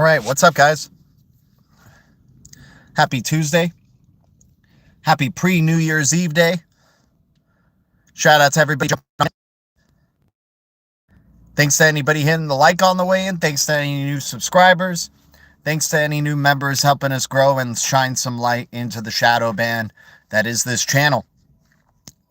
All right, what's up, guys? Happy Tuesday. Happy pre-New Year's Eve day. Shout out to everybody jumping on in. Thanks to anybody hitting the like on the way in. Thanks to any new subscribers. Thanks to any new members helping us grow and shine some light into the shadow band that is this channel.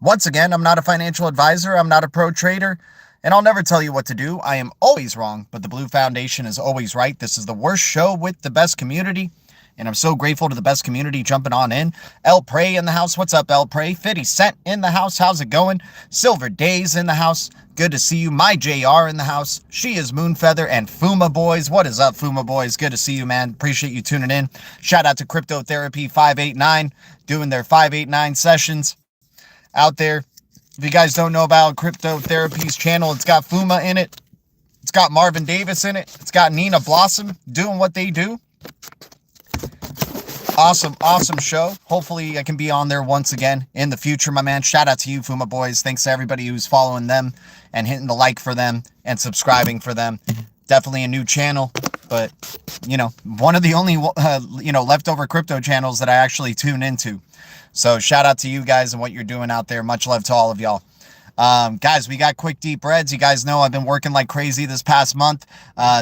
Once again, I'm not a financial advisor. I'm not a pro trader. And I'll never tell you what to do. I am always wrong, but the Blue Foundation is always right. This is the worst show with the best community. And I'm so grateful to the best community jumping on in. El Prey in the house. What's up, El Prey? 50 Cent in the house. How's it going? Silver Days in the house. Good to see you. My JR in the house. She is Moonfeather and Fuma Boys. What is up, Fuma Boys? Good to see you, man. Appreciate you tuning in. Shout out to Crypto Therapy 589 doing their 589 sessions out there. If you guys don't know about Crypto Therapy's channel, it's got Fuma in it. It's got Marvin Davis in it. It's got Nina Blossom doing what they do. Awesome show. Hopefully I can be on there once again in the future, my man. Shout out to you, Fuma Boys. Thanks to everybody who's following them and hitting the like for them and subscribing for them. Definitely a new channel, but, one of the only, leftover crypto channels that I actually tune into. So shout out to you guys and what you're doing out there. Much love to all of y'all. Guys, we got quick deep reds. You guys know I've been working like crazy this past month.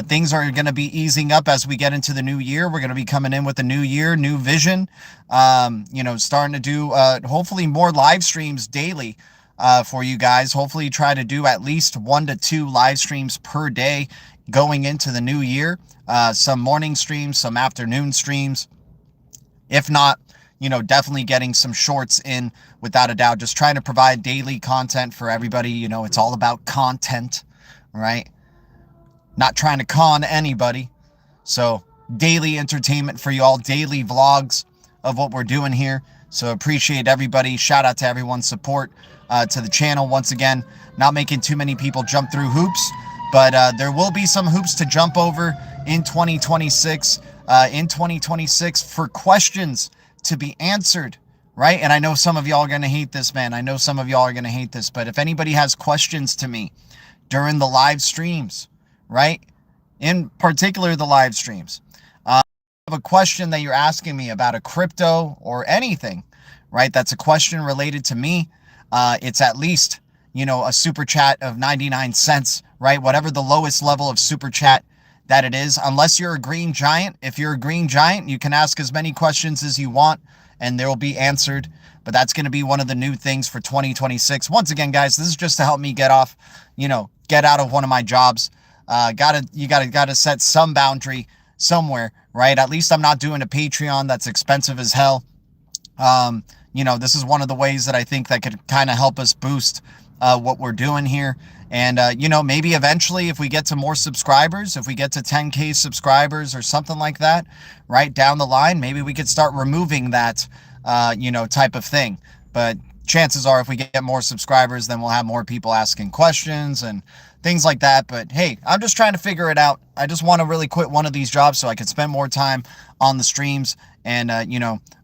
Things are going to be easing up as we get into the new year. We're going to be coming in with a new year, new vision. Starting to do hopefully more live streams daily for you guys. Hopefully try to do at least 1 to 2 live streams per day going into the new year. Some morning streams, some afternoon streams. If not, definitely getting some shorts in without a doubt. Just trying to provide daily content for everybody. It's all about content, right? Not trying to con anybody. So daily entertainment for you all, daily vlogs of what we're doing here. So appreciate everybody. Shout out to everyone's support to the channel. Once again, not making too many people jump through hoops, but there will be some hoops to jump over in 2026. In 2026 for questions to be answered, right? And I know some of y'all are going to hate this, man. I know some of y'all are going to hate this, but if anybody has questions to me during the live streams, right? In particular, the live streams, have a question that you're asking me about a crypto or anything, right? That's a question related to me. It's at least, a super chat of 99 cents, right? Whatever the lowest level of super chat that it is, unless you're a green giant. If you're a green giant, you can ask as many questions as you want and they will be answered. But that's going to be one of the new things for 2026. Once again, guys, this is just to help me get off, get out of one of my jobs. You gotta set some boundary somewhere, right? At least I'm not doing a Patreon that's expensive as hell. This is one of the ways that I think that could kind of help us boost what we're doing here. And, maybe eventually if we get to more subscribers, if we get to 10K subscribers or something like that, right down the line, maybe we could start removing that, type of thing. But chances are if we get more subscribers, then we'll have more people asking questions and things like that. But hey, I'm just trying to figure it out. I just want to really quit one of these jobs so I can spend more time on the streams. And,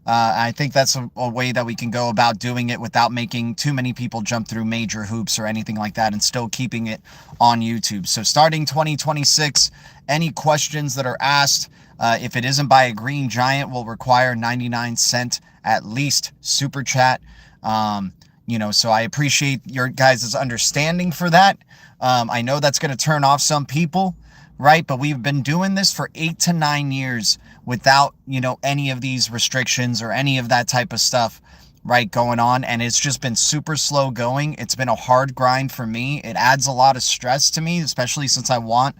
I think that's a way that we can go about doing it without making too many people jump through major hoops or anything like that and still keeping it on YouTube. So starting 2026, any questions that are asked, if it isn't by a green giant, will require 99 cent at least super chat. So I appreciate your guys' understanding for that. I know that's going to turn off some people, right? But we've been doing this for 8 to 9 years without, any of these restrictions or any of that type of stuff, right, going on. And it's just been super slow going. It's been a hard grind for me. It adds a lot of stress to me, especially since I want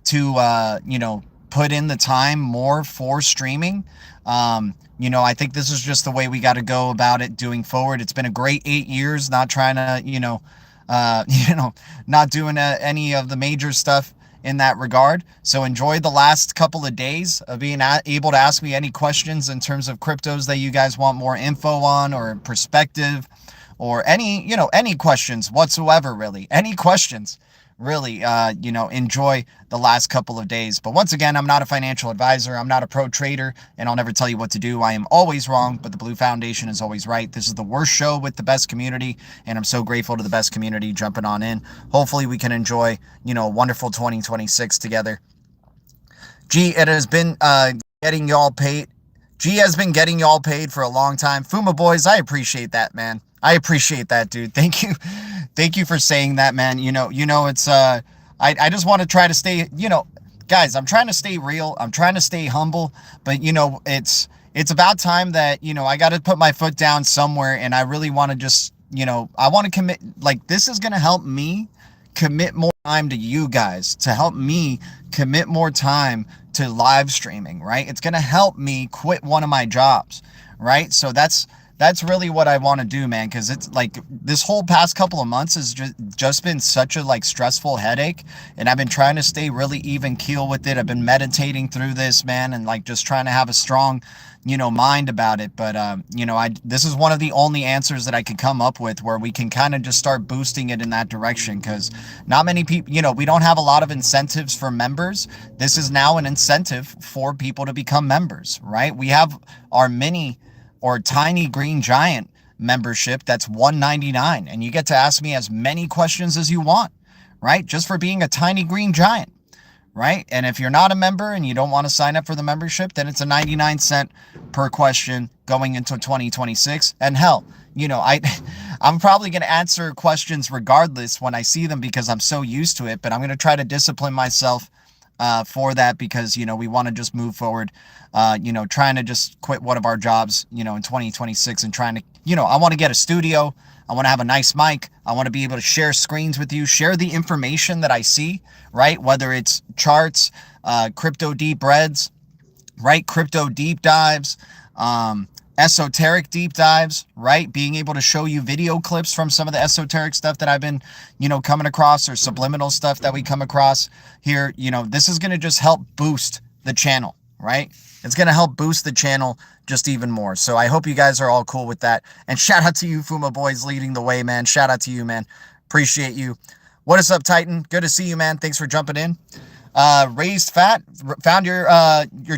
to, put in the time more for streaming. I think this is just the way we got to go about it doing forward. It's been a great 8 years, not trying to, not doing any of the major stuff in that regard. So enjoy the last couple of days of being able to ask me any questions in terms of cryptos that you guys want more info on or perspective or any questions whatsoever, really. Any questions, really, enjoy the last couple of days. But once again, I'm not a financial advisor. I'm not a pro trader, and I'll never tell you what to do. I am always wrong, but the Blue Foundation is always right. This is the worst show with the best community, and I'm so grateful to the best community jumping on in. Hopefully we can enjoy, a wonderful 2026 together. G, it has been getting y'all paid. G has been getting y'all paid for a long time. Fuma boys, I appreciate that, man. I appreciate that, dude. Thank you. Thank you for saying that, man. It's I just want to try to stay, guys, I'm trying to stay real. I'm trying to stay humble, but it's about time that, I got to put my foot down somewhere, and I really want to just, I want to commit. Like, this is going to help me commit more time to you guys, to help me commit more time to live streaming, right? It's going to help me quit one of my jobs, right? So that's really what I want to do, man, because it's like this whole past couple of months has just been such a like stressful headache, and I've been trying to stay really even keel with it. I've been meditating through this, man, and like just trying to have a strong mind about it. But this is one of the only answers that I could come up with where we can kind of just start boosting it in that direction, because not many people, we don't have a lot of incentives for members. This is now an incentive for people to become members, right? We have our mini or tiny green giant membership that's $199, and you get to ask me as many questions as you want, right? Just for being a tiny green giant. Right? And if you're not a member and you don't want to sign up for the membership, then it's a 99-cent per question going into 2026. And hell, I'm probably going to answer questions regardless when I see them, because I'm so used to it, but I'm going to try to discipline myself for that, because, we want to just move forward, trying to just quit one of our jobs, in 2026, and trying to, I want to get a studio. I want to have a nice mic. I want to be able to share screens with you, share the information that I see, right? Whether it's charts, crypto deep reads, right? Crypto deep dives, esoteric deep dives, right? Being able to show you video clips from some of the esoteric stuff that I've been, coming across, or subliminal stuff that we come across here. This is going to just help boost the channel, right? It's going to help boost the channel just even more. So I hope you guys are all cool with that. And shout out to you, Fuma boys, leading the way, man. Shout out to you, man. Appreciate you. What is up, Titan? Good to see you, man. Thanks for jumping in. Raised Fat, found your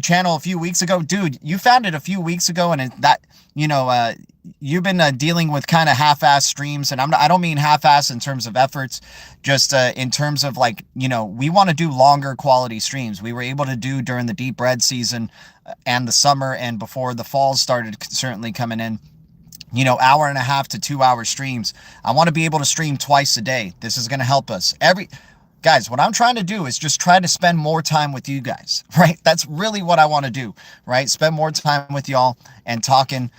channel a few weeks ago. Dude, you found it a few weeks ago, and you've been dealing with kind of half-ass streams, and I don't mean half-ass in terms of efforts, just in terms of like, we want to do longer quality streams. We were able to do during the deep red season and the summer, and before the fall started certainly coming in, hour and a half to 2 hour streams. I want to be able to stream twice a day. This is going to help us. Guys, what I'm trying to do is just try to spend more time with you guys, right? That's really what I want to do, right? Spend more time with y'all and talking,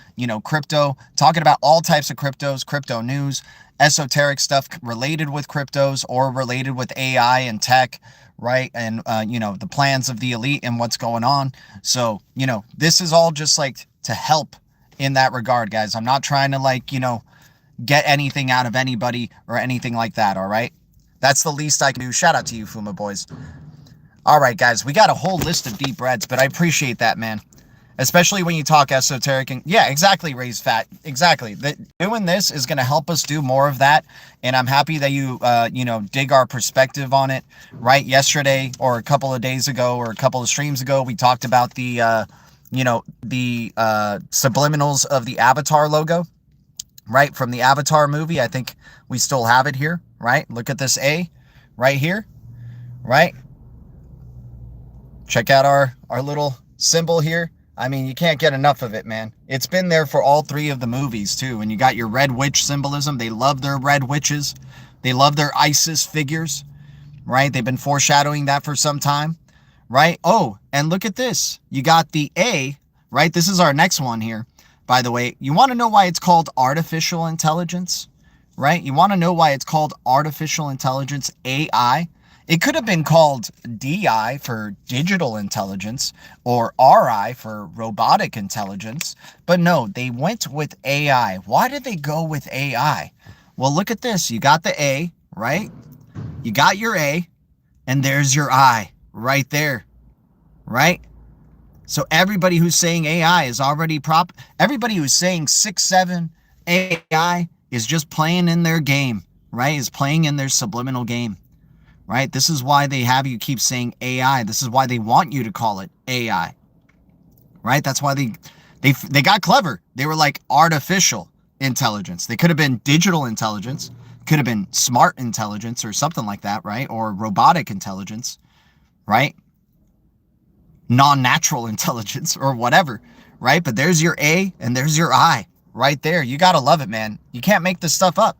crypto, talking about all types of cryptos, crypto news, esoteric stuff related with cryptos or related with AI and tech, right? And, the plans of the elite and what's going on. So, this is all just like to help in that regard, guys. I'm not trying to get anything out of anybody or anything like that, all right? That's the least I can do. Shout out to you, Fuma boys. All right, guys, we got a whole list of deep reds, but I appreciate that, man. Especially when you talk esoteric. And yeah, exactly, Raised Fat. Exactly. Doing this is going to help us do more of that. And I'm happy that you, dig our perspective on it. Right? Yesterday or a couple of days ago or a couple of streams ago, we talked about the subliminals of the Avatar logo. Right? From the Avatar movie. I think we still have it here. Right? Look at this A right here, right? Check out our little symbol here. I mean, you can't get enough of it, man. It's been there for all three of the movies, too. And you got your red witch symbolism. They love their red witches. They love their Isis figures, right? They've been foreshadowing that for some time, right? Oh, and look at this. You got the A, right? This is our next one here, by the way. You want to know why it's called artificial intelligence? Right? You want to know why it's called artificial intelligence, AI? It could have been called DI for digital intelligence or RI for robotic intelligence. But no, they went with AI. Why did they go with AI? Well, look at this. You got the A, right? You got your A, and there's your I right there, right? So everybody who's saying AI is already everybody who's saying 6-7 AI is just playing in their game, right? Is playing in their subliminal game, right? This is why they have you keep saying AI. This is why they want you to call it AI, right? That's why they got clever. They were like artificial intelligence. They could have been digital intelligence, could have been smart intelligence or something like that, right? Or robotic intelligence, right? non-natural intelligence or whatever, right? But there's your A and there's your I right there. You got to love it, man. You can't make this stuff up.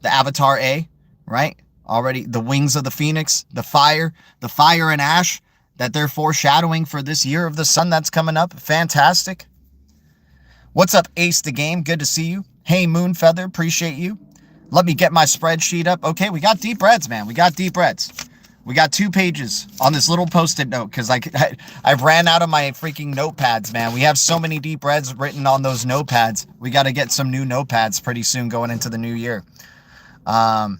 The Avatar A, right? Already the wings of the Phoenix, the fire and ash that they're foreshadowing for this year of the sun that's coming up. Fantastic. What's up, Ace the Game? Good to see you. Hey, Moonfeather, appreciate you. Let me get my spreadsheet up. Okay, we got deep reds, man. We got deep reds. We got 2 pages on this little post-it note because I've ran out of my freaking notepads, man. We have so many deep reds written on those notepads. We got to get some new notepads pretty soon going into the new year. I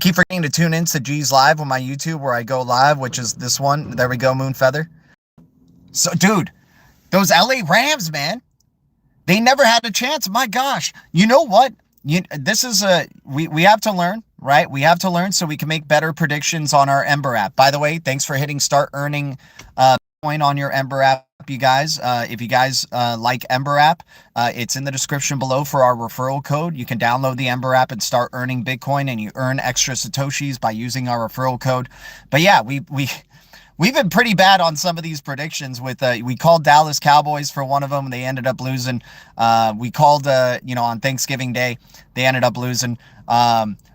keep forgetting to tune in to G's Live on my YouTube where I go live, which is this one. There we go, Moonfeather. So, dude, those LA Rams, man, they never had a chance. My gosh. You know what? This is we have to learn, right? We have to learn so we can make better predictions on our Ember app. By the way, thanks for hitting start earning Bitcoin on your Ember app, you guys. If you guys like Ember app, it's in the description below for our referral code. You can download the Ember app and start earning Bitcoin, and you earn extra Satoshis by using our referral code. But yeah, we've been pretty bad on some of these predictions with, we called Dallas Cowboys for one of them. They ended up losing. We called, on Thanksgiving Day, they ended up losing.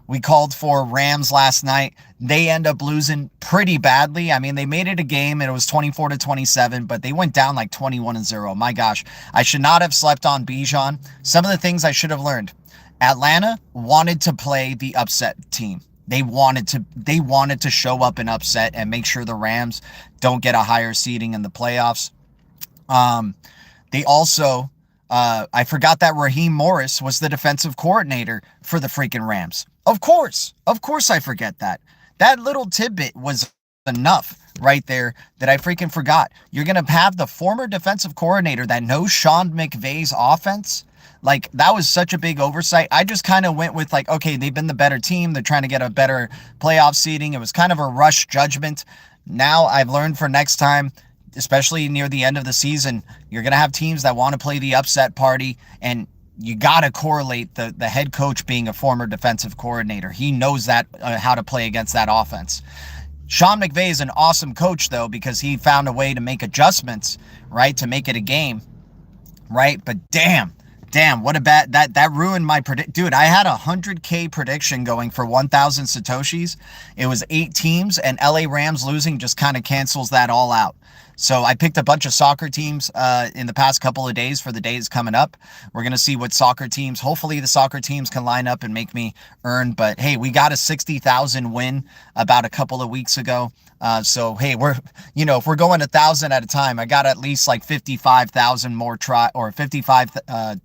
We called for Rams last night. They end up losing pretty badly. I mean, they made it a game and it was 24-27, but they went down like 21-0. My gosh, I should not have slept on Bijan. Some of the things I should have learned. Atlanta wanted to play the upset team. They wanted to show up and upset and make sure the Rams don't get a higher seeding in the playoffs. They also, I forgot that Raheem Morris was the defensive coordinator for the freaking Rams. Of course I forget that. That little tidbit was enough right there that I freaking forgot. You're going to have the former defensive coordinator that knows Sean McVay's offense. Like, that was such a big oversight. I just kind of went with, like, okay, they've been the better team. They're trying to get a better playoff seeding. It was kind of a rush judgment. Now I've learned for next time, especially near the end of the season, you're going to have teams that want to play the upset party, and you got to correlate the head coach being a former defensive coordinator. He knows that how to play against that offense. Sean McVay is an awesome coach, though, because he found a way to make adjustments, right, to make it a game, right? But damn, what a bad, that ruined my dude, I had a 100K prediction going for 1,000 Satoshis. It was 8 teams, and LA Rams losing just kind of cancels that all out. So I picked a bunch of soccer teams in the past couple of days for the days coming up. We're going to see what soccer teams, hopefully the soccer teams can line up and make me earn. But hey, we got a 60,000 win about a couple of weeks ago. So hey, if we're going 1,000 at a time, I got at least like 55,000 more 55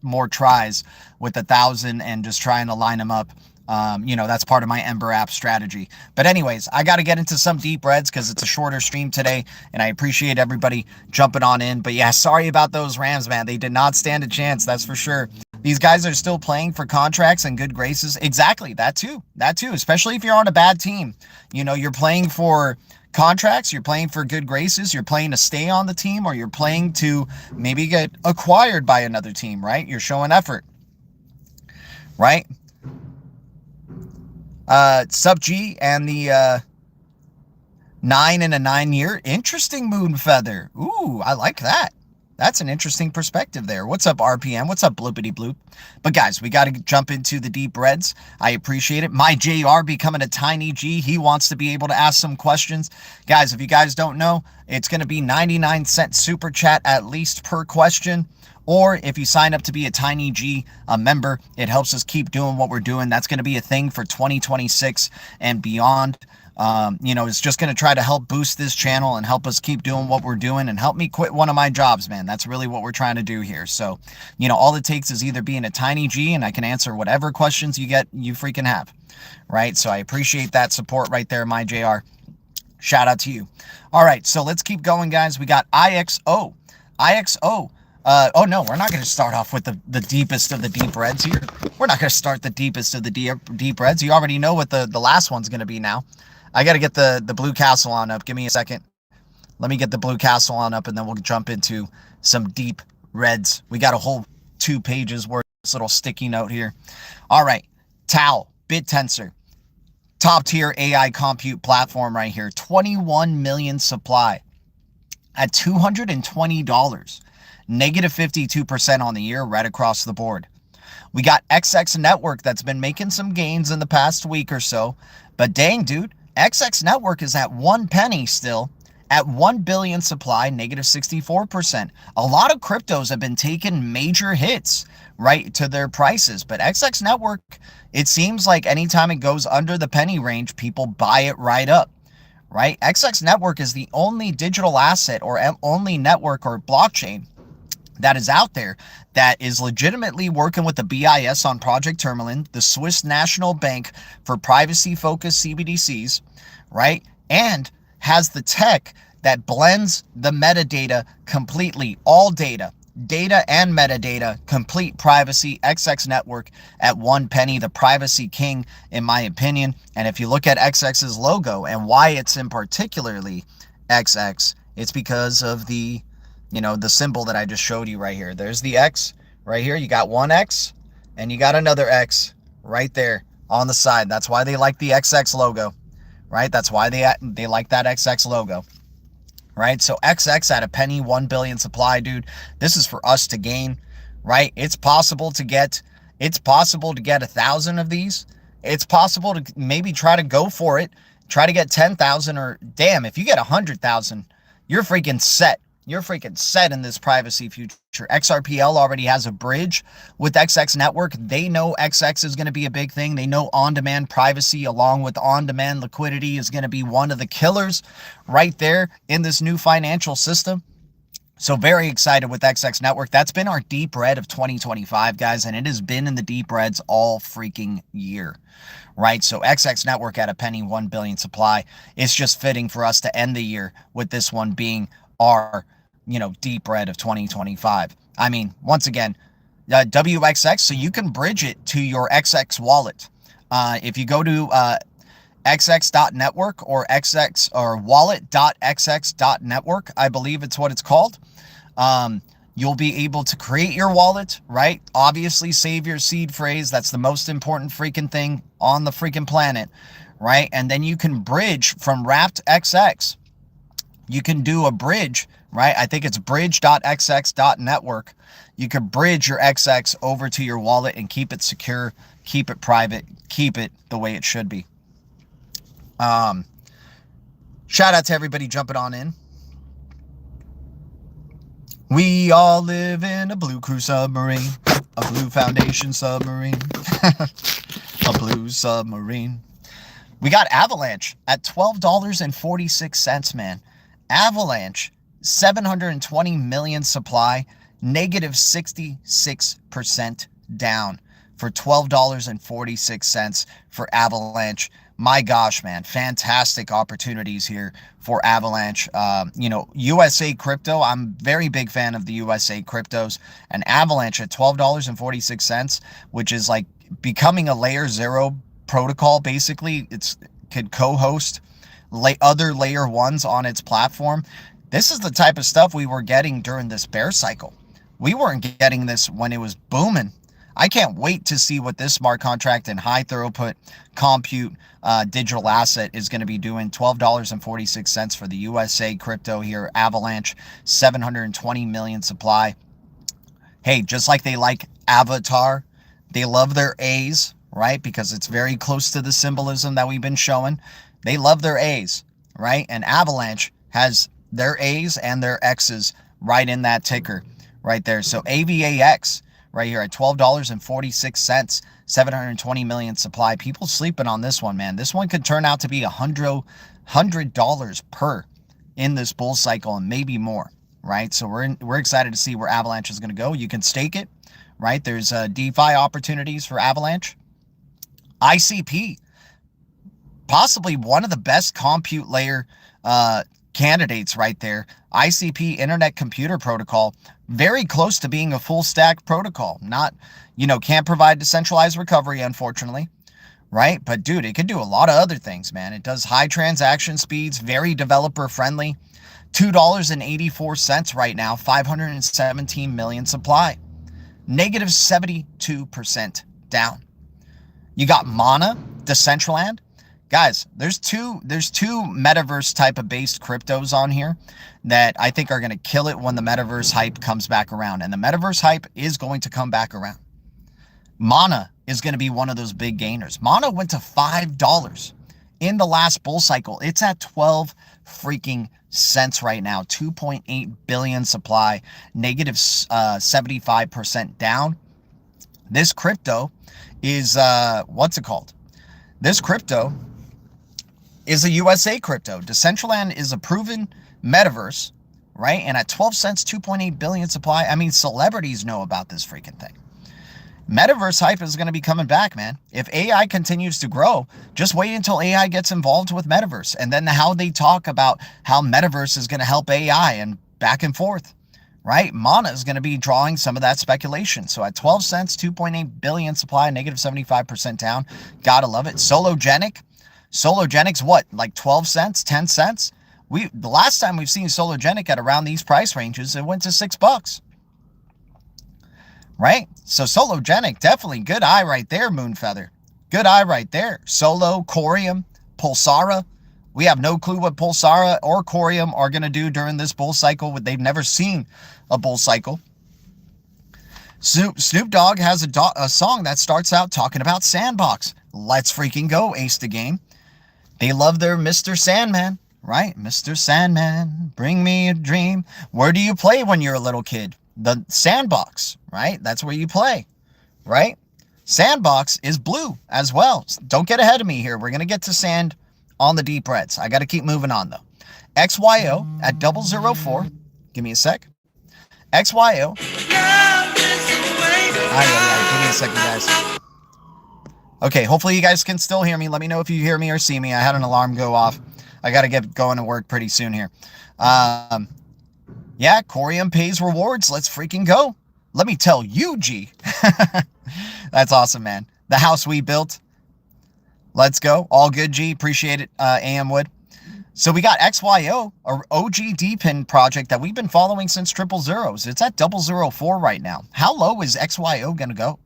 more tries with 1,000 and just trying to line them up. That's part of my Ember app strategy. But anyways, I got to get into some deep reds because it's a shorter stream today, and I appreciate everybody jumping on in. But yeah, sorry about those Rams, man. They did not stand a chance, that's for sure. These guys are still playing for contracts and good graces. Exactly, that too, especially if you're on a bad team. You're playing for contracts, you're playing for good graces, you're playing to stay on the team, or you're playing to maybe get acquired by another team, right? You're showing effort, right? Sub G and the 9 and a 9-year. Interesting, Moonfeather. Ooh, I like that. That's an interesting perspective there. What's up, RPM? What's up, Bloopity Bloop? But guys, we got to jump into the deep reds. I appreciate it. My JR becoming a tiny G. He wants to be able to ask some questions. Guys, if you guys don't know, it's going to be 99-cent super chat at least per question. Or if you sign up to be a Tiny G member, it helps us keep doing what we're doing. That's going to be a thing for 2026 and beyond. It's just going to try to help boost this channel and help us keep doing what we're doing and help me quit one of my jobs, man. That's really what we're trying to do here. So, all it takes is either being a Tiny G and I can answer whatever questions you freaking have, right? So I appreciate that support right there, my JR. Shout out to you. All right, so let's keep going, guys. We got IXO. Oh no, we're not going to start off with the deepest of the deep reds here. We're not going to start the deepest of the deep reds. You already know what the last one's going to be now. I got to get the Blue Castle on up. Give me a second. Let me get the Blue Castle on up, and then we'll jump into some deep reds. We got a whole 2 pages worth of this little sticky note here. All right, Tau, BitTensor. Top tier AI compute platform right here. 21 million supply. at $220, negative 52% on the year, right across the board. We got XX Network that's been making some gains in the past week or so, but dang, dude, XX Network is at 1 penny still, at 1 billion supply, negative 64%. A lot of cryptos have been taking major hits, right, to their prices, but XX Network, it seems like anytime it goes under the penny range, people buy it right up, right? XX Network is the only digital asset or only network or blockchain that is out there that is legitimately working with the BIS on Project Tourmaline, the Swiss National Bank for privacy-focused CBDCs, right? And has the tech that blends the metadata completely, all data and metadata, complete privacy. XX Network at 1 penny, the privacy king, in my opinion. And if you look at XX's logo and why it's in particularly XX, it's because of the symbol that I just showed you right here. There's the X right here. You got one X and you got another X right there on the side. That's why they like the XX logo, right? That's why they like that XX logo, right? So XX at a penny, 1 billion supply, dude. This is for us to gain, right? It's possible to get 1,000 of these. It's possible to maybe try to go for it, try to get 10,000, or damn, if you get 100,000, you're freaking set. You're freaking set in this privacy future. XRPL already has a bridge with XX Network. They know XX is going to be a big thing. They know on-demand privacy along with on-demand liquidity is going to be one of the killers right there in this new financial system. So very excited with XX Network. That's been our deep red of 2025, guys, and it has been in the deep reds all freaking year, right? So XX Network at a penny, 1 billion supply. It's just fitting for us to end the year with this one being our deep red of 2025. I mean, once again, WXX, so you can bridge it to your XX wallet. If you go to xx.network or xx or wallet.xx.network, I believe it's what it's called. You'll be able to create your wallet, right? Obviously, save your seed phrase. That's the most important freaking thing on the freaking planet, right? And then you can bridge from Wrapped XX. You can do a bridge, right? I think it's bridge.xx.network. You can bridge your XX over to your wallet and keep it secure, keep it private, keep it the way it should be. Shout out to everybody jumping on in. We all live in a blue crew submarine, a blue foundation submarine, a blue submarine. We got Avalanche at $12.46, man. Avalanche, 720 million supply, negative 66% down for $12.46 for Avalanche. My gosh, man, fantastic opportunities here for Avalanche. USA crypto, I'm very big fan of the USA cryptos, and Avalanche at $12.46, which is like becoming a layer 0 protocol. Basically, it could co-host other layer 1s on its platform. This is the type of stuff we were getting during this bear cycle. We weren't getting this when it was booming. I can't wait to see what this smart contract and high throughput compute digital asset is going to be doing. $12.46 for the USA crypto here. Avalanche, 720 million supply. Hey, just like they like Avatar, they love their A's, right? Because it's very close to the symbolism that we've been showing. They love their A's, right? And Avalanche has their A's and their X's right in that ticker right there. So AVAX right here at $12.46, 720 million supply. People sleeping on this one, man. This one could turn out to be $100 per in this bull cycle and maybe more, right? So we're excited to see where Avalanche is going to go. You can stake it, right? There's DeFi opportunities for Avalanche. ICP, possibly one of the best compute layer candidates right there. ICP, Internet Computer Protocol, very close to being a full stack protocol. Not, can't provide decentralized recovery, unfortunately, right? But dude, it can do a lot of other things, man. It does high transaction speeds, very developer friendly. $2.84 right now, 517 million supply. Negative 72% down. You got Mana, Decentraland. guys, there's two metaverse type of based cryptos on here that I think are going to kill it when the metaverse hype comes back around. And the metaverse hype is going to come back around. Mana is going to be one of those big gainers. Mana went to $5 in the last bull cycle. It's at 12 freaking cents right now. 2.8 billion supply, negative 75% down. This crypto is, what's it called? This crypto is a USA crypto. Decentraland is a proven metaverse, right? And at 12 cents, 2.8 billion supply. I mean, celebrities know about this freaking thing. Metaverse hype is going to be coming back, man. If AI continues to grow, just wait until AI gets involved with metaverse. And then how they talk about how metaverse is going to help AI and back and forth, right? Mana is going to be drawing some of that speculation. So at 12 cents, 2.8 billion supply, negative 75% down. Gotta love it. Sologenic's what? Like 12 cents, 10 cents? The last time we've seen Sologenic at around these price ranges, it went to $6. Right? So Sologenic, definitely good eye right there, Moonfeather. Good eye right there. Solo, Corium, Pulsara. We have no clue what Pulsara or Corium are going to do during this bull cycle. They've never seen a bull cycle. Snoop Dogg has a song that starts out talking about Sandbox. Let's freaking go, Ace the Game. They love their Mr. Sandman, right? Mr. Sandman, bring me a dream. Where do you play when you're a little kid? The Sandbox, right? That's where you play, right? Sandbox is blue as well. Don't get ahead of me here. We're going to get to sand on the deep reds. I got to keep moving on, though. XYO at 004. Give me a sec. XYO. Give me a second, guys. Okay, hopefully you guys can still hear me. Let me know if you hear me or see me. I had an alarm go off. I got to get going to work pretty soon here. Yeah, Corium pays rewards. Let's freaking go. Let me tell you, G. That's awesome, man. The house we built. Let's go. All good, G. Appreciate it, AM Wood. So we got XYO, our OG DPIN project that we've been following since 000. It's at 004 right now. How low is XYO going to go?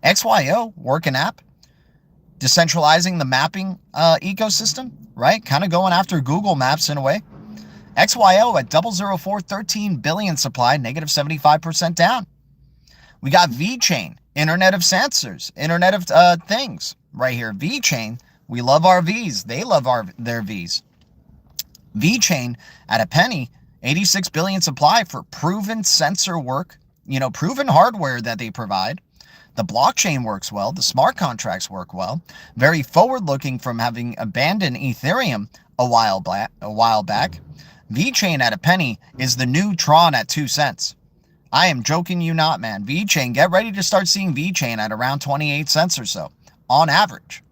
XYO, working app, decentralizing the mapping ecosystem, right? Kind of going after Google Maps in a way. XYO at 004, 13 billion supply, negative 75% down. We got VeChain, Internet of Sensors, Internet of Things, right here. VeChain, we love our Vs. They love their Vs. VeChain at a penny, 86 billion supply for proven sensor work, proven hardware that they provide. The blockchain works well. The smart contracts work well. Very forward-looking from having abandoned Ethereum a while back. VeChain at a penny is the new Tron at 2 cents. I am joking you not, man. VeChain, get ready to start seeing VeChain at around 28 cents or so on average.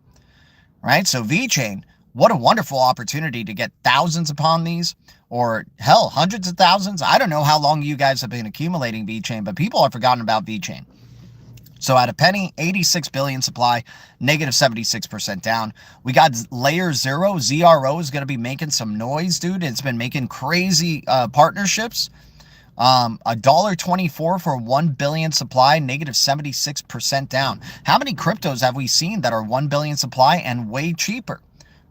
Right? So VeChain, what a wonderful opportunity to get thousands upon these, or hell, hundreds of thousands. I don't know how long you guys have been accumulating VeChain, but people have forgotten about VeChain. So at a penny, 86 billion supply, negative 76% down. We got Layer 0. ZRO is going to be making some noise, dude. It's been making crazy partnerships. $1.24 for 1 billion supply, negative 76% down. How many cryptos have we seen that are 1 billion supply and way cheaper?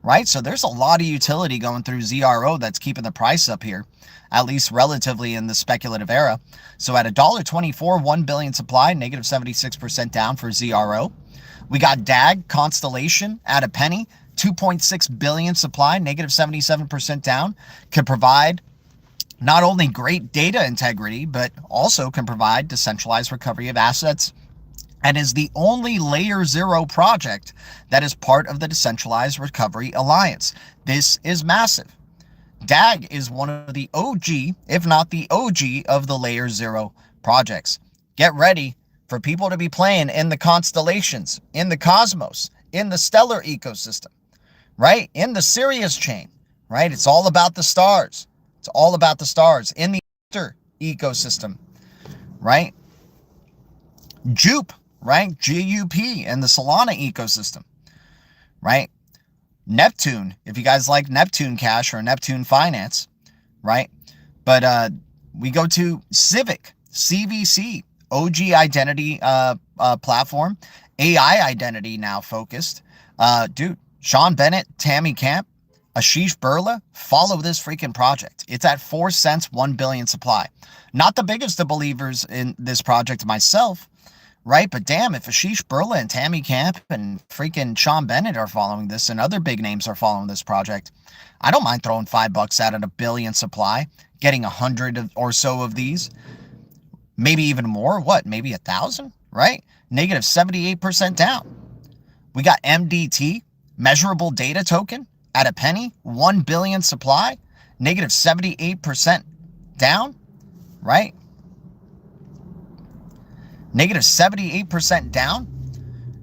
Right? So there's a lot of utility going through ZRO that's keeping the price up here, at least relatively in the speculative era. So at $1.24, 1 billion supply, negative 76% down for ZRO. We got DAG, Constellation, at a penny, 2.6 billion supply, negative 77% down. Can provide not only great data integrity, but also can provide decentralized recovery of assets, and is the only Layer 0 project that is part of the Decentralized Recovery Alliance. This is massive. DAG is one of the OG, if not the OG, of the Layer 0 projects. Get ready for people to be playing in the constellations, in the cosmos, in the stellar ecosystem, right? In the Sirius chain, right? It's all about the stars. It's all about the stars. In the ecosystem, right? Jupe, right? GUP and the Solana ecosystem, right? Neptune, if you guys like Neptune Cash or Neptune Finance, right? But we go to Civic, CVC, OG identity platform, AI identity now focused. Dude, Sean Bennett, Tammy Camp, Ashish Burla, follow this freaking project. It's at 4 cents, 1 billion supply. Not the biggest of believers in this project myself, right? But damn, if Ashish Burla and Tammy Camp and freaking Sean Bennett are following this and other big names are following this project, I don't mind throwing $5 out at a billion supply, getting 100 or so of these, maybe even more. What? Maybe 1,000, right? Negative 78% down. We got MDT, measurable data token, at a penny, 1 billion supply, negative 78% down, right? Negative 78% down.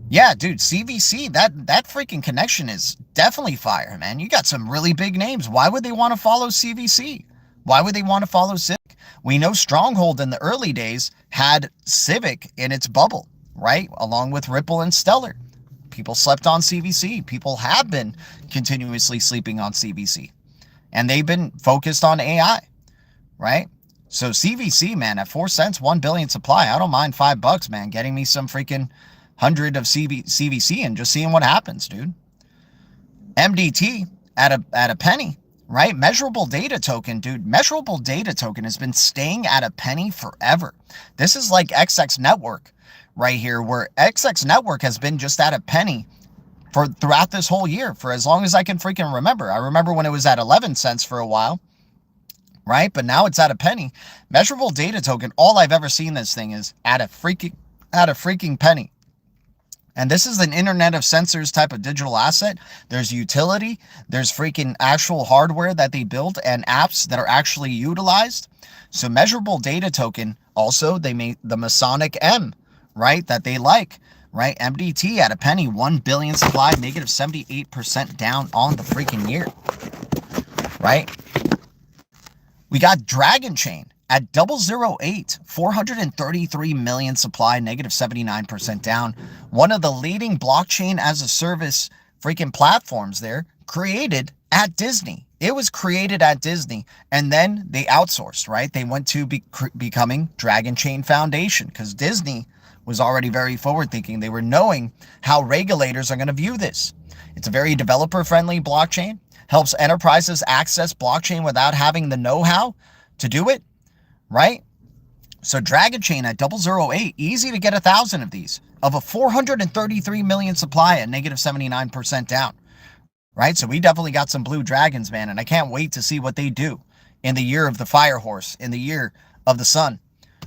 Yeah, dude, CVC, that freaking connection is definitely fire, man. You got some really big names. Why would they want to follow CVC? Why would they want to follow Civic? We know Stronghold in the early days had Civic in its bubble, right? Along with Ripple and Stellar. People slept on CVC. People have been continuously sleeping on CVC. And they've been focused on AI, right? So CVC, man, at 4 cents, 1 billion supply, I don't mind $5, man, getting me some freaking 100 of CVC and just seeing what happens, dude. MDT at a penny, right? Measurable data token, dude. Measurable data token has been staying at a penny forever. This is like XX Network right here, where XX Network has been just at a penny for throughout this whole year, for as long as I can freaking remember. I remember when it was at 11 cents for a while, right? But now it's at a penny. Measurable data token, all I've ever seen this thing is at a freaking penny. And this is an Internet of Sensors type of digital asset. There's utility, there's freaking actual hardware that they built and apps that are actually utilized. So measurable data token, also they made the Masonic M, right, that they like, right? MDT at a penny, 1 billion supply, negative 78% down on the freaking year, right? We got Dragon Chain at 008, 433 million supply, negative 79% down. One of the leading blockchain as a service freaking platforms there, created at Disney. It was created at Disney, and then they outsourced, right? They went to becoming Dragon Chain Foundation because Disney was already very forward-thinking. They were knowing how regulators are going to view this. It's a very developer-friendly blockchain, helps enterprises access blockchain without having the know-how to do it, right? So Dragon Chain at 008, easy to get 1,000 of these, of a 433 million supply at negative 79% down, right? So we definitely got some blue dragons, man, and I can't wait to see what they do in the year of the Fire Horse, in the year of the Sun,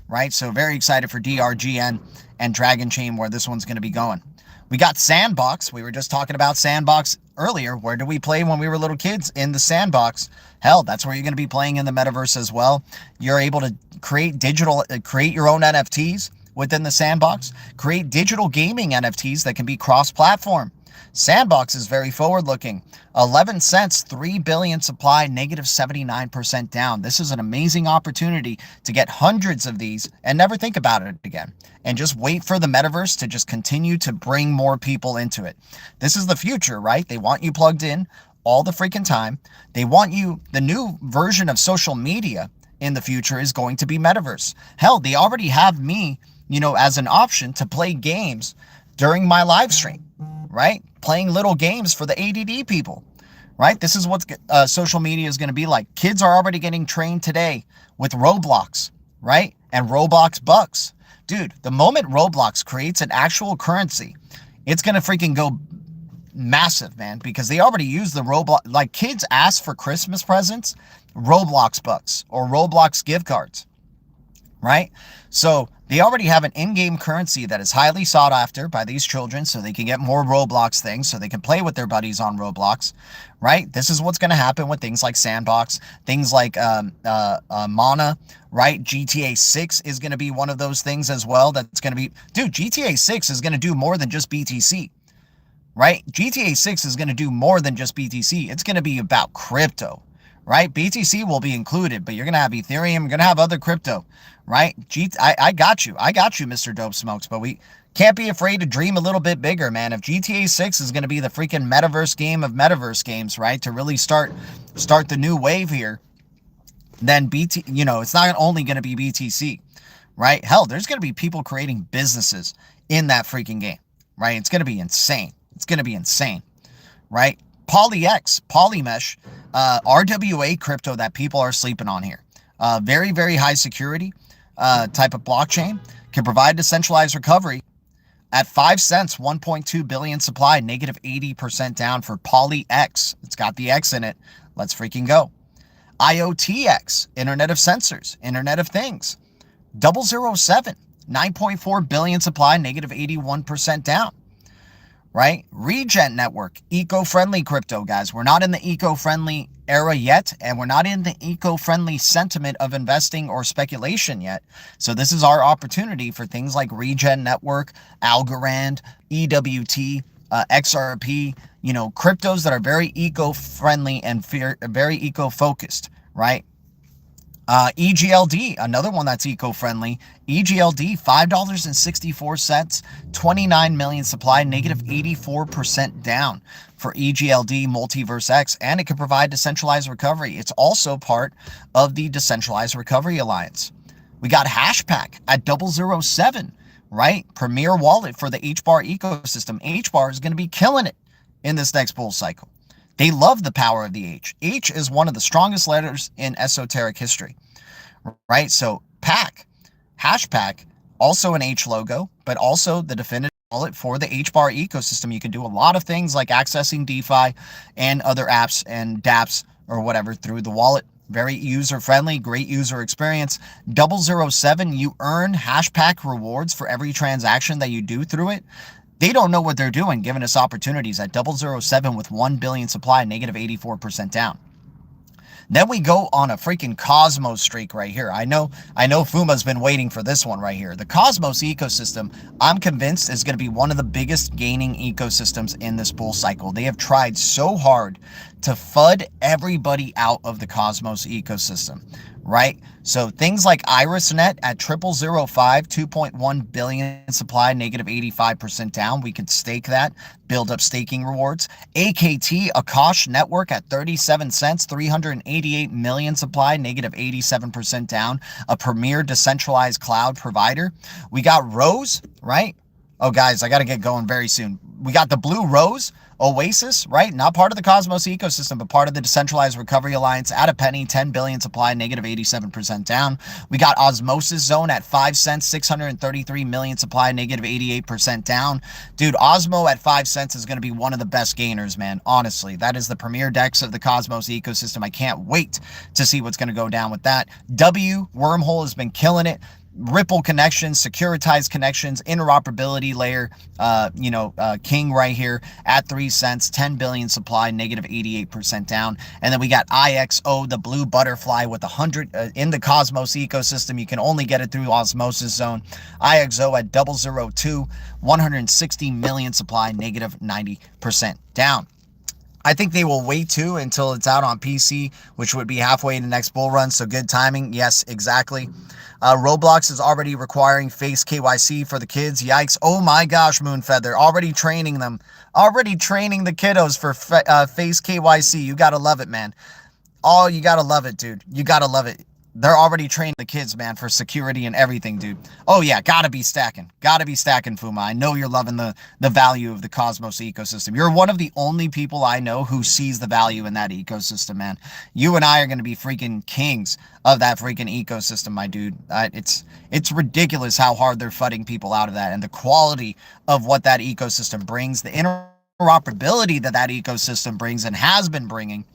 right? So very excited for DRGN and Dragon Chain, where this one's going to be going. We got Sandbox. We were just talking about Sandbox earlier. Where did we play when we were little kids? In the Sandbox. Hell, that's where you're going to be playing in the metaverse as well. You're able to create your own NFTs within the Sandbox. Create digital gaming NFTs that can be cross-platform. Sandbox is very forward-looking. 11 cents, 3 billion supply, negative 79% down. This is an amazing opportunity to get hundreds of these and never think about it again. And just wait for the metaverse to just continue to bring more people into it. This is the future, right? They want you plugged in all the freaking time. They want you, the new version of social media in the future is going to be metaverse. Hell, they already have me, as an option to play games during my live stream, right? Playing little games for the ADD people, right? This is what social media is going to be like. Kids are already getting trained today with Roblox, right? And Roblox bucks. Dude, the moment Roblox creates an actual currency, it's going to freaking go massive, man, because they already use the Roblox. Like, kids ask for Christmas presents, Roblox bucks or Roblox gift cards, right? So they already have an in-game currency that is highly sought after by these children, so they can get more Roblox things, so they can play with their buddies on Roblox, right? This is what's going to happen with things like Sandbox, things like Mana, right? GTA 6 is going to be one of those things as well. That's going to be, dude, GTA 6 is going to do more than just BTC, right? GTA 6 is going to do more than just BTC. It's going to be about crypto, right? BTC will be included, but you're going to have Ethereum, you're going to have other crypto, right? I got you, Mr. Dope Smokes, but we can't be afraid to dream a little bit bigger, man. If GTA 6 is going to be the freaking metaverse game of metaverse games, right, to really start the new wave here, then it's not only going to be BTC, right? Hell, there's going to be people creating businesses in that freaking game, right? It's going to be insane. It's going to be insane, right? PolyX, Polymesh, RWA crypto that people are sleeping on here. Very, very high security type of blockchain. Can provide decentralized recovery at 5 cents, 1.2 billion supply, negative 80% down for PolyX. It's got the X in it. Let's freaking go. IoTX, Internet of Sensors, Internet of Things. 007, 9.4 billion supply, negative 81% down. Right? Regen Network, eco-friendly crypto, guys. We're not in the eco-friendly era yet, and we're not in the eco-friendly sentiment of investing or speculation yet. So this is our opportunity for things like Regen Network, Algorand, EWT, XRP, cryptos that are very eco-friendly and very eco-focused, right? EGLD, another one that's eco-friendly. EGLD, $5.64, 29 million supply, negative 84% down for EGLD Multiverse X, and it can provide decentralized recovery. It's also part of the Decentralized Recovery Alliance. We got Hashpack at 007, right? Premier wallet for the HBAR ecosystem. HBAR is going to be killing it in this next bull cycle. They love the power of the H. H is one of the strongest letters in esoteric history, right? So Hashpack, also an H logo, but also the definitive wallet for the HBAR ecosystem. You can do a lot of things like accessing DeFi and other apps and dApps or whatever through the wallet. Very user-friendly, great user experience. 007, you earn Hashpack rewards for every transaction that you do through it. They don't know what they're doing, giving us opportunities at 007 with 1 billion supply, negative 84% down. Then we go on a freaking Cosmos streak right here. I know Fuma's been waiting for this one right here. The Cosmos ecosystem, I'm convinced, is going to be one of the biggest gaining ecosystems in this bull cycle. They have tried so hard to FUD everybody out of the Cosmos ecosystem, right? So things like IrisNet at 0005, 2.1 billion supply, negative 85% down. We could stake that, build up staking rewards. AKT, Akash Network at 37 cents, 388 million supply, negative 87% down. A premier decentralized cloud provider. We got Rose, right? Oh, guys, I got to get going very soon. We got the Blue Rose, Oasis, right? Not part of the Cosmos ecosystem, but part of the Decentralized Recovery Alliance at a penny, 10 billion supply, negative 87% down. We got Osmosis Zone at 5 cents, 633 million supply, negative 88% down. Dude, Osmo at 5 cents is going to be one of the best gainers, man. Honestly, that is the premier DEX of the Cosmos ecosystem. I can't wait to see what's going to go down with that. W, Wormhole has been killing it. Ripple connections, securitized connections, interoperability layer, king right here at 3 cents, 10 billion supply, negative 88% down. And then we got IXO, the blue butterfly with 100 in the Cosmos ecosystem. You can only get it through Osmosis Zone. IXO at 002, 160 million supply, negative 90% down. I think they will wait too until it's out on PC, which would be halfway in the next bull run. So good timing. Yes, exactly. Roblox is already requiring face KYC for the kids. Yikes. Oh my gosh, Moonfeather. Already training them. Already training the kiddos for face KYC. You got to love it, man. Oh, you got to love it, dude. You got to love it. They're already training the kids, man, for security and everything, dude. Oh, yeah, gotta be stacking. Gotta be stacking, Fuma. I know you're loving the value of the Cosmos ecosystem. You're one of the only people I know who sees the value in that ecosystem, man. You and I are going to be freaking kings of that freaking ecosystem, my dude. It's ridiculous how hard they're fudding people out of that, and the quality of what that ecosystem brings, the interoperability that ecosystem brings and has been bringing.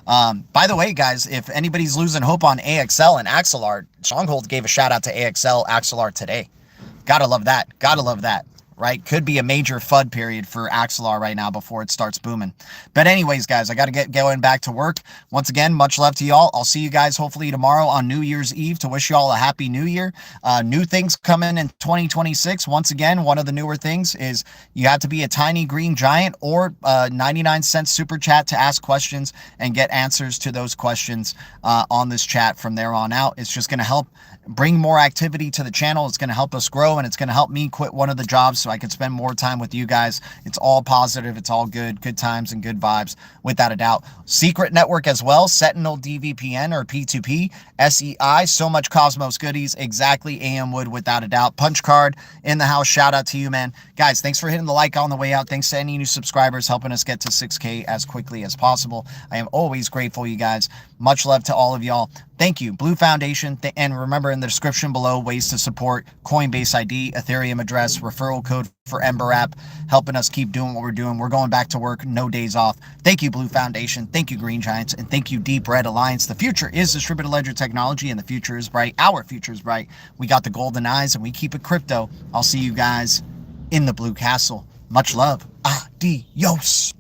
By the way, guys, if anybody's losing hope on AXL and Axelar, Stronghold gave a shout out to AXL, Axelar today. Gotta love that. Gotta love that. Right? Could be a major FUD period for Axelar right now before it starts booming. But anyways, guys, I got to get going back to work. Once again, much love to y'all. I'll see you guys hopefully tomorrow on New Year's Eve to wish y'all a happy new year. New things coming in 2026. Once again, one of the newer things is you have to be a tiny green giant or 99-cent super chat to ask questions and get answers to those questions on this chat from there on out. It's just going to help bring more activity to the channel. It's going to help us grow, and it's going to help me quit one of the jobs so I could spend more time with you guys. It's all positive. It's all good times and good vibes, without a doubt. Secret network as well, Sentinel DVPN or P2P, SEI, so much Cosmos goodies. Exactly, AM Wood, without a doubt. Punch Card in the house. Shout out to you, man. Guys, thanks for hitting the like on the way out. Thanks to any new subscribers helping us get to 6K as quickly as possible. I am always grateful, you guys. Much love to all of y'all. Thank you, Blue Foundation. And remember, in the description below, ways to support: Coinbase ID, Ethereum address, referral code for Ember app, helping us keep doing what we're doing. We're going back to work, no days off. Thank you, Blue Foundation. Thank you, Green Giants. And thank you, Deep Red Alliance. The future is distributed ledger technology, and the future is bright. Our future is bright. We got the golden eyes, and we keep it crypto. I'll see you guys in the Blue Castle. Much love. Adios.